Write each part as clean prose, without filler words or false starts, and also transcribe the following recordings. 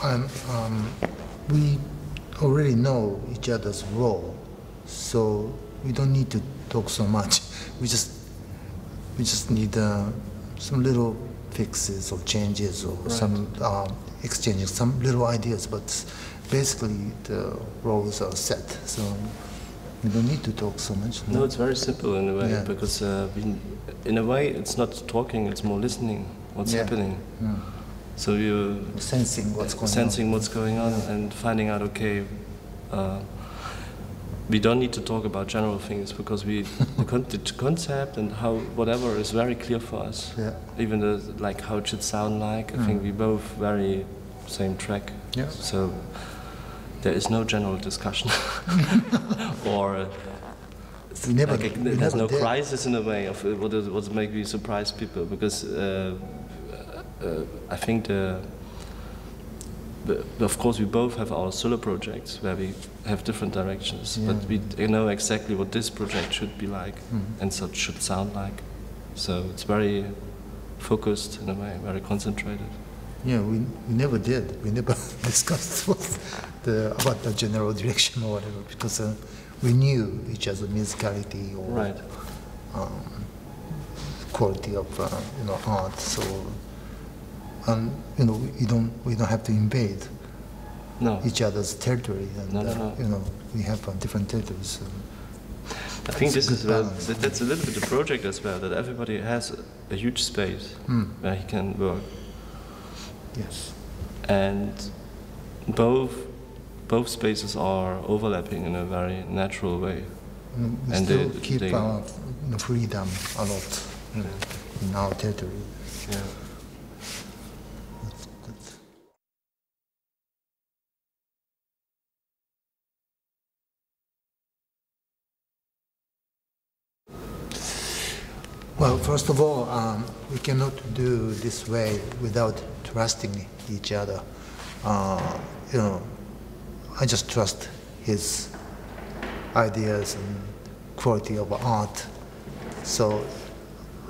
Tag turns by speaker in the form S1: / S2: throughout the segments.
S1: And we already know each other's role, so we don't need to talk so much. We just need some little fixes or changes or some exchanges, some little ideas. But basically, the roles are set, so we don't need to talk so much.
S2: No, it's very simple in a way, because in a way it's not talking; it's more listening. What's happening?
S1: Mm.
S2: So you're
S1: sensing what's going on,
S2: and finding out. Okay, we don't need to talk about general things because the concept and how whatever is very clear for us.
S1: Yeah.
S2: Even like how it should sound like. I think we both very same track.
S1: Yeah.
S2: So there is no general discussion or. There's no crisis in a way of what maybe surprise people, because I think of course we both have our solo projects where we have different directions, but we know exactly what this project should be like and so it should sound like. So it's very focused in a way, very concentrated.
S1: Yeah, we never did. We never discussed about the general direction or whatever, because we knew each other's musicality or quality of art. So we don't have to invade each other's territory, and we have different territories. So
S2: I think this is that's a little bit the project as well, that everybody has a huge space where he can work.
S1: Yes.
S2: And both spaces are overlapping in a very natural way.
S1: We still keep our freedom a lot in our territory.
S2: Yeah.
S1: Well, first of all, we cannot do this way without trusting each other. I just trust his ideas and quality of art. So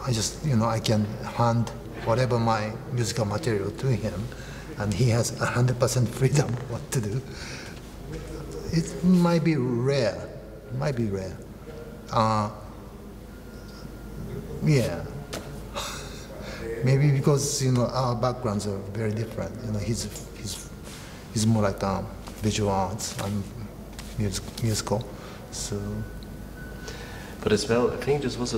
S1: I just, I can hand whatever my musical material to him, and he has 100% freedom what to do. It might be rare. Yeah. Maybe because our backgrounds are very different. He's more like visual arts. I'm musical. So.
S2: But as well, I think this was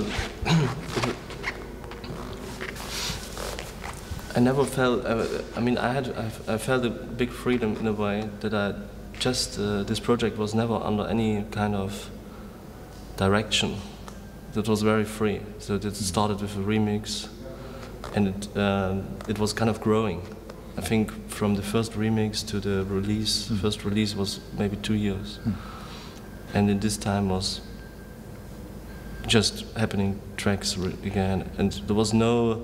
S2: I never felt. I felt a big freedom in a way that I just this project was never under any kind of direction. It was very free. So it started with a remix, and it was kind of growing. I think from the first remix to the release, the first release was maybe 2 years, and in this time was just happening tracks again, and there was no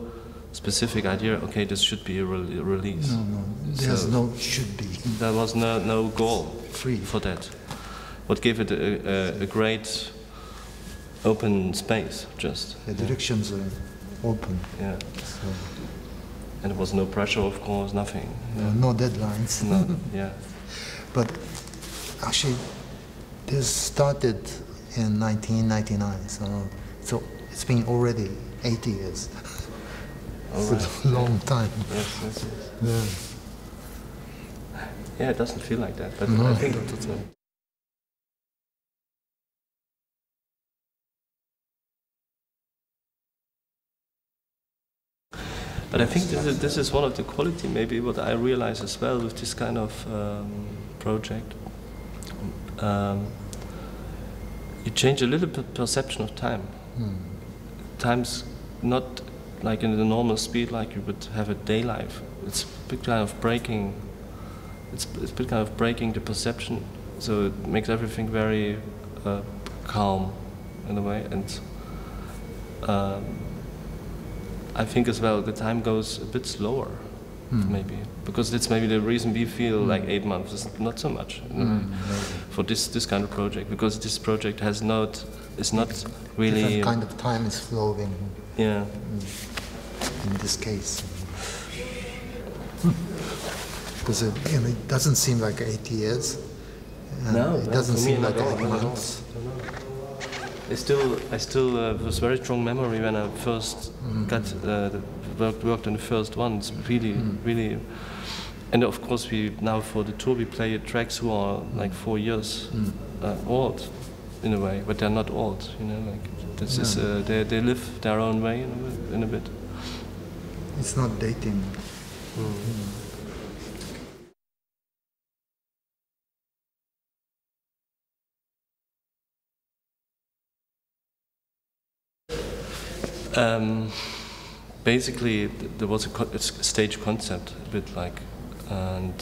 S2: specific idea. Okay, this should be a release.
S1: No, there's no should be.
S2: There was no goal
S1: free
S2: for that. What gave it a great open space, just.
S1: The directions are open.
S2: Yeah.
S1: So.
S2: And there was no pressure, of course, nothing.
S1: No deadlines.
S2: No, yeah.
S1: But actually, this started in 1999, so it's been already 8 years. It's a long time.
S2: Yes.
S1: Yeah.
S2: Yeah, it doesn't feel like that, but
S1: No.
S2: I think that's it. But I think this is one of the quality, maybe what I realize as well with this kind of project. You change a little bit perception of time. Time's not like in the normal speed like you would have a day life. It's a bit kind of breaking. It's a bit kind of breaking the perception. So it makes everything very calm in a way, and. I think as well the time goes a bit slower, maybe, because that's maybe the reason we feel like 8 months is not so much for this kind of project, because this project is not really
S1: different kind of time is flowing.
S2: Yeah.
S1: In this case. because it doesn't seem like 8 years.
S2: No,
S1: it doesn't
S2: for me,
S1: seem like
S2: not
S1: 8
S2: at all.
S1: months.
S2: I still was very strong memory when I first worked on the first one. It's really, and of course we now for the tour we play tracks who are like 4 years old, in a way, but they're not old. Like this is they live their own way in a bit.
S1: It's not dating.
S2: Basically, there was a stage concept, a bit like, and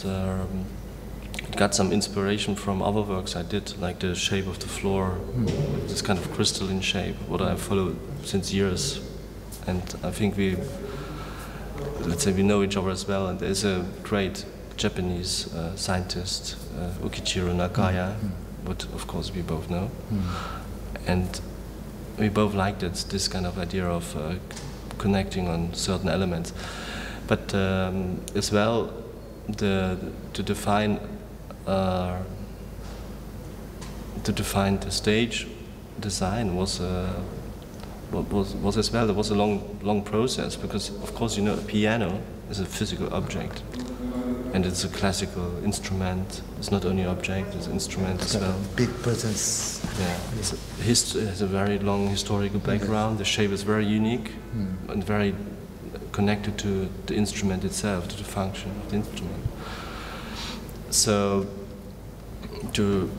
S2: it got some inspiration from other works I did, like the shape of the floor, this kind of crystalline shape, what I followed since years. And I think let's say we know each other as well, and there's a great Japanese scientist, Ukichiro Nakaya, what of course we both know. And we both liked it, this kind of idea of connecting on certain elements. But as well, to define the stage design was as well. There was a long process because, of course, a piano is a physical object, and it's a classical instrument. It's not only an object; it's an instrument as well.
S1: Big presence.
S2: Yeah, it has a very long historical background. The shape is very unique and very connected to the instrument itself, to the function of the instrument. So, to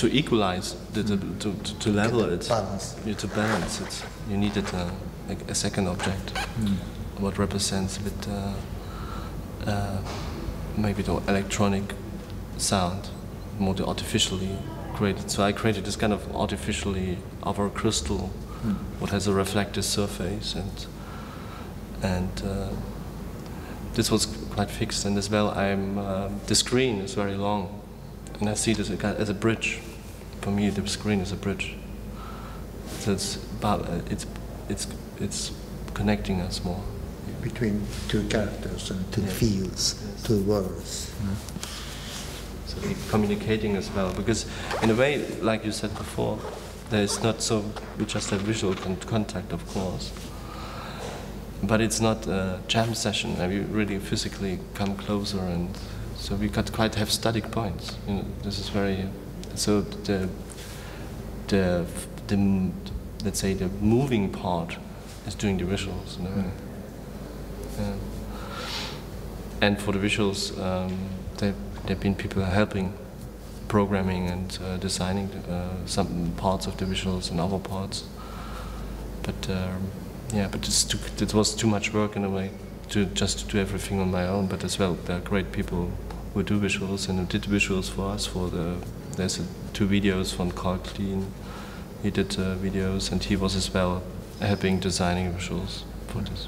S2: equalize, to level it, to balance it, you needed a second object, what represents a bit maybe the electronic sound, more the artificially created. So I created this kind of artificially other crystal, what has a reflective surface, and this was quite fixed. And as well, the screen is very long, and I see this as a bridge. For me, the screen is a bridge. So it's connecting us more
S1: between two characters and two fields, two worlds.
S2: So we're communicating as well, because in a way, like you said before, there is not so, we just have visual contact, of course, but it's not a jam session where we really physically come closer, and so we could quite have static points. This is very, so the let's say the moving part is doing the visuals, and for the visuals, there have been people helping programming and designing some parts of the visuals and other parts. But it was too much work in a way to just do everything on my own. But as well, there are great people who do visuals and who did visuals for us. There's 2 videos from Carl Clean. He did videos, and he was as well helping designing visuals for this.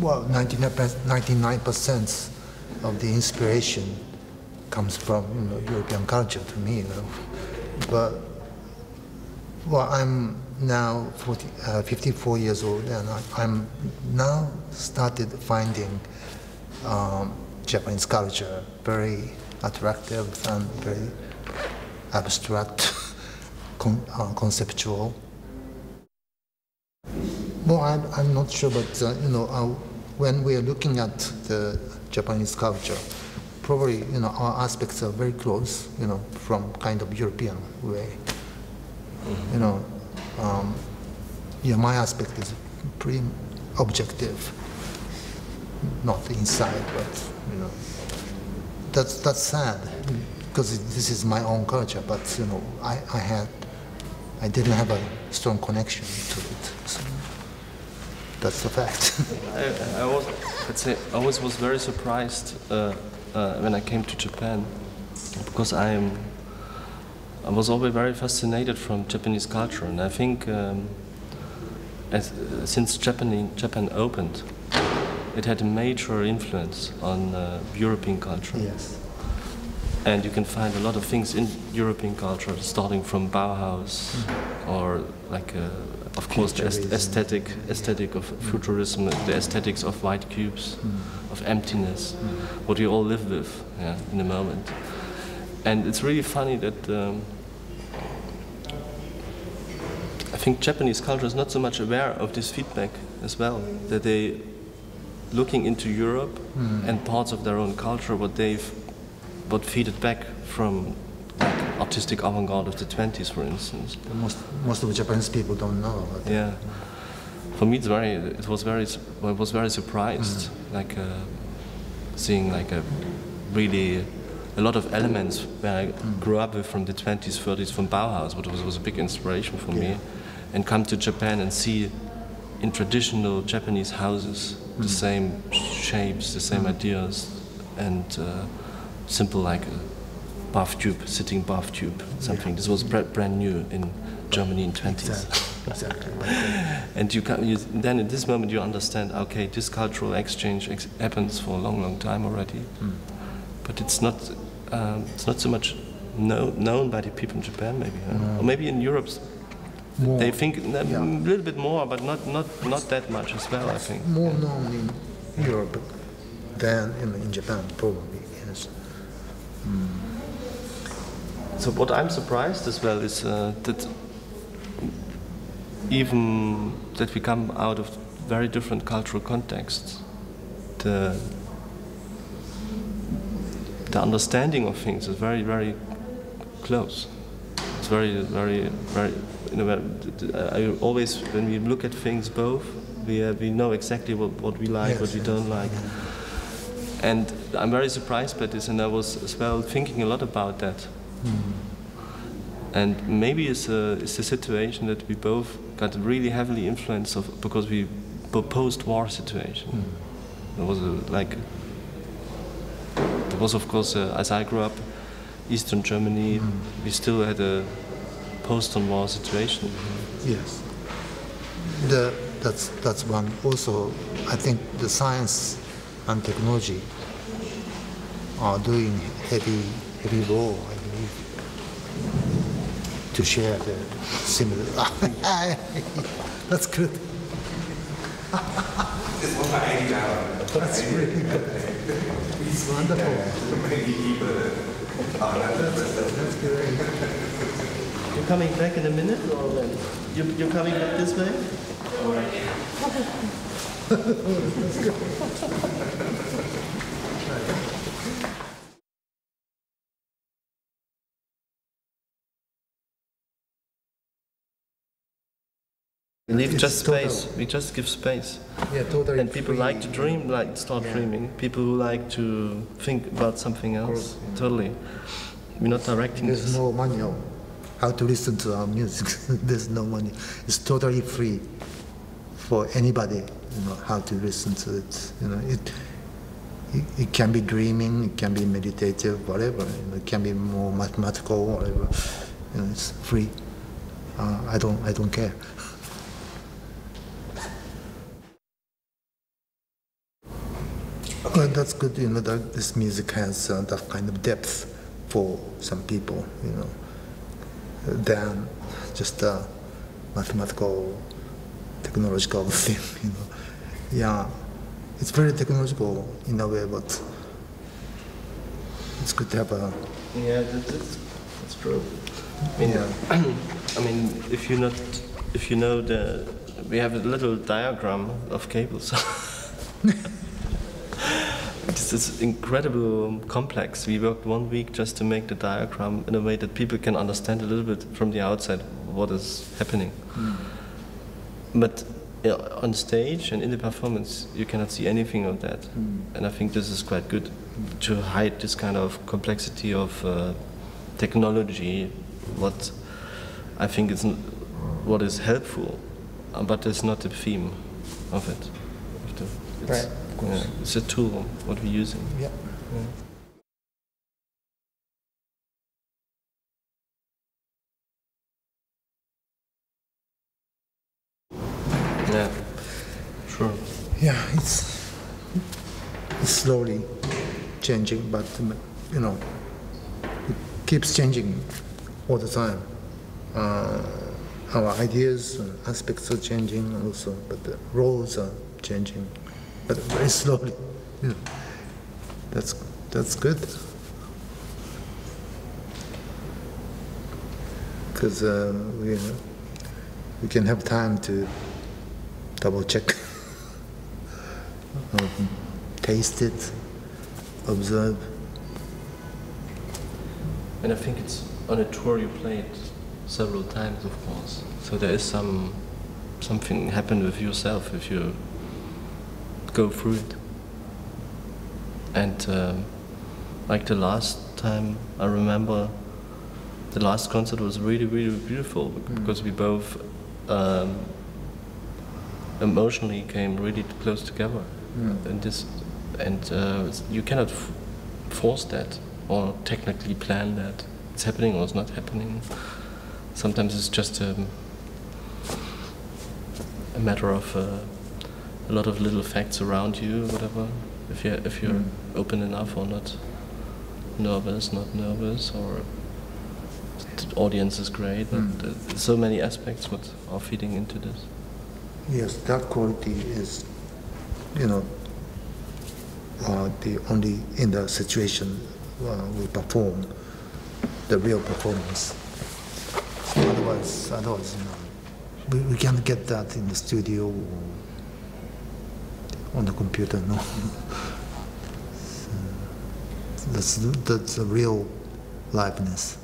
S1: Well, 99% of the inspiration comes from European culture to me. But I'm now 54 years old, and I'm now started finding Japanese culture very attractive and very abstract, conceptual. Well, I'm not sure, but when we are looking at the Japanese culture, probably our aspects are very close, from kind of European way. My aspect is pretty objective, not inside, but that's sad because this is my own culture, but I didn't have a strong connection to it. So that's the fact. I always was very surprised when I came to Japan, because I was always very fascinated from Japanese culture, and I think since Japan opened, it had a major influence on European culture. Yes.
S2: And you can find a lot of things in European culture, starting from Bauhaus, or like, of course, the aesthetic of futurism, the aesthetics of white cubes, of emptiness, what we all live with, yeah, in the moment. And it's really funny that I think Japanese culture is not so much aware of this feedback as well, that they looking into Europe and parts of their own culture, what feed it back from like artistic avant-garde of the 20s, for instance.
S1: Most of the Japanese people don't know about that.
S2: Yeah, for me I was very surprised, like seeing like a lot of elements where I grew up with from the 20s, 30s, from Bauhaus, which was a big inspiration for me, and come to Japan and see in traditional Japanese houses the same shapes, the same ideas, and simple like a bath tube, sitting bath tube, something. This was brand new in Germany in 20s.
S1: Exactly.
S2: And then in this moment you understand, okay, this cultural exchange happens for a long time already, but it's not so much known by the people in Japan, maybe, or maybe in Europe.
S1: More.
S2: They think a little bit more, but not that much as well, I think.
S1: More known in Europe than in Japan, probably, yes.
S2: So what I'm surprised as well is that even that we come out of very different cultural contexts, the understanding of things is very close. It's very I always, when we look at things both, we know exactly what we like, what we don't like. And I'm very surprised by this, and I was as well thinking a lot about that. And maybe it's a situation that we both got really heavily influenced of, because we post-war situation. There was of course, as I grew up, Eastern Germany, we still had a post-war situation.
S1: Yes, that's one. Also, I think the science and technology are doing heavy role, I believe, to share the similar. That's good. That's really good. It's wonderful. That's great.
S2: You're coming back in a minute, or when? You're coming back this way?
S1: That's good.
S2: We leave just space. We just give space.
S1: Yeah, totally.
S2: And people like to dream, like start dreaming. People who like to think about something else. Totally. We're not directing
S1: There's
S2: this.
S1: no manual how to listen to our music. There's no manual. It's totally free for anybody, how to listen to it. It can be dreaming, it can be meditative, whatever. It can be more mathematical, whatever. It's free. I don't care. Well, that's good. That this music has that kind of depth for some people. Than just a mathematical, technological thing. Yeah, it's very technological in a way, but it's good to have a.
S2: Yeah, that's true. I mean, I mean, if you know we have a little diagram of cables. It's incredible complex. We worked 1 week just to make the diagram in a way that people can understand a little bit from the outside what is happening. But on stage and in the performance, you cannot see anything of that. And I think this is quite good to hide this kind of complexity of technology. What I think is what is helpful, but it's not the theme of it.
S1: Right.
S2: Yeah, it's a tool, what we're using.
S1: Yeah.
S2: Yeah, sure.
S1: Yeah, it's slowly changing, but keeps changing all the time. Our ideas and aspects are changing also, but the roles are changing, but very slowly. Yeah. That's good. Because we can have time to double check, taste it, observe.
S2: And I think it's on a tour you played several times, of course. So there is something happen with yourself if you go through it. And like the last time, I remember the last concert was really, really beautiful because we both emotionally came really close together. And you cannot force that or technically plan that it's happening or it's not happening. Sometimes it's just a matter of a lot of little facts around you, whatever. If you're open enough or not nervous, or the audience is great. But so many aspects what are feeding into this.
S1: Yes, that quality is, the only in the situation we perform the real performance. So otherwise, we can't get that in the studio or on the computer. No, so that's the real liveness.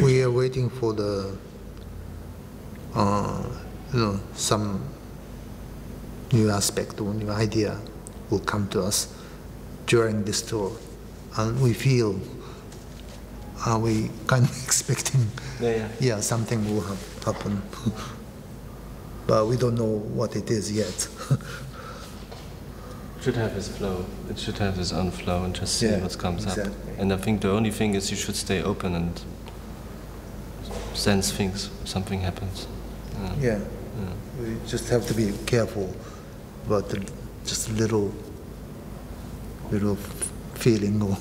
S1: We are waiting for the, some new aspect or new idea will come to us during this tour, and we feel, are we kind of expecting, something will happen, but we don't know what it is yet.
S2: It should have its flow. It should have its own flow and just see what comes up. And I think the only thing is you should stay open and sense things. Something happens.
S1: We just have to be careful about just a little feeling or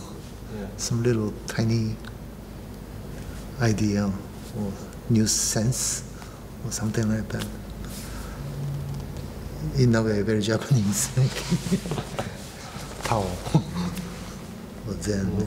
S1: some little tiny idea or new sense or something like that. In a way, very Japanese. Power. But then.